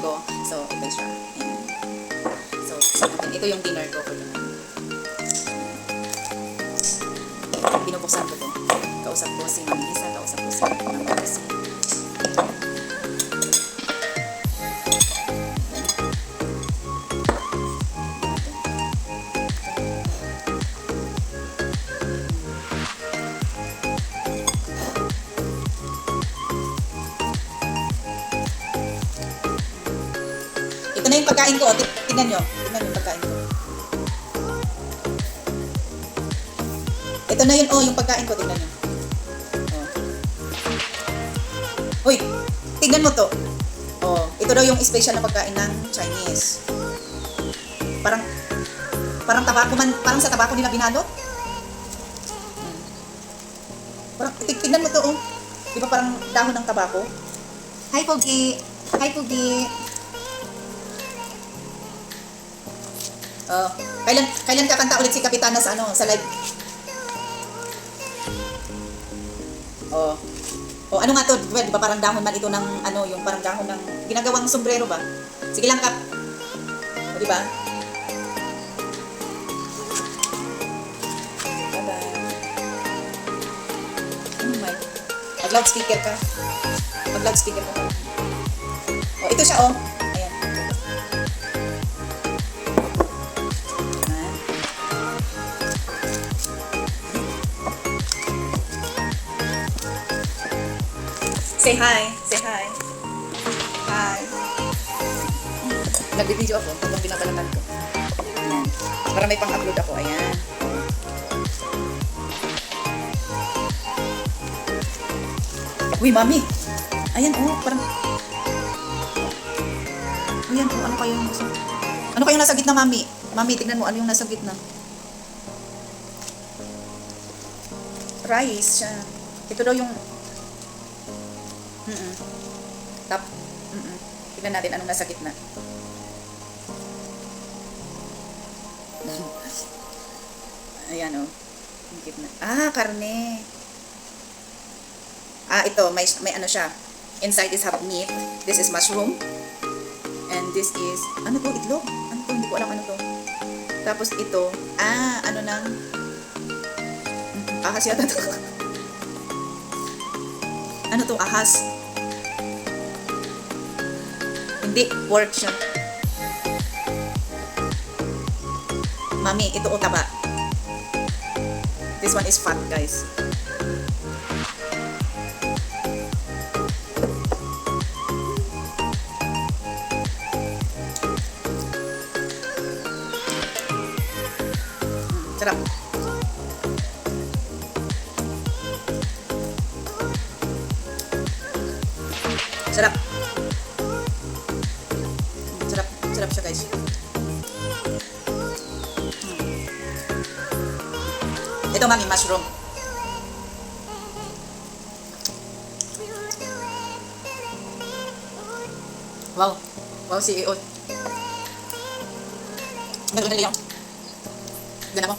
linggo. So, ito siya. Ayan. So, ito yung dinner ko for tonight. Binubuksan ko to. Kausap ko si Mami Lisa, kausap ko si Mami Lisa. Ito na yung pagkain ko. Tingnan nyo. Tingnan yung pagkain ko. Ito na yun. Oh, yung pagkain ko. Tingnan nyo. Oh. Uy, tingnan mo to. Oh, ito daw yung special na pagkain ng Chinese. Parang tabako man. Parang sa tabako nila binalot. Parang, tingnan mo to. Oh. Di ba parang dahon ng tabako? Hi, Pogi. Hi, Pogi. Kailan kakanta ulit si Kapitana sa sa live? Ano nga to? Well, di ba parang dahon man ito ng yung parang dahon ng ginagawang sombrero ba? Sige lang, Kap. O, di ba? Bye-bye. Oh my. Mag-loudspeaker ka. Mag-loudspeaker ka. Oh, ito siya, oh. Ayan. Say hi. Say hi. Hi. Nag-video ako habang binabalatan ko. Ayan. Para may pang-upload ako. Ayan. Uy, Mami. Ayan, oh. Parang... Ayan, oh. Ano kayong nasa... Ano kayong nasa gitna, Mami? Mami, tignan mo. Ano yung nasa gitna? Rice siya. Ito daw yung... Tap. Tignan natin anong nasa gitna. Ayan, oh. Yung gitna. Ah, karne. Ah, ito. May ano siya. Inside is half meat. This is mushroom. And this is... Ano to? Itlog? Ano to? Hindi ko alam ano to. Tapos ito. Ah, ano nang... Ahas yata to. Ano to? Ahas. Hindi, pork siya. Mami, ito o taba. This one is fat, guys. Sarap. Sarap. Sarap siya, guys. Ito, Mami, mushroom. Wow. Wow, CEO. Maganda lang. Ganda mo.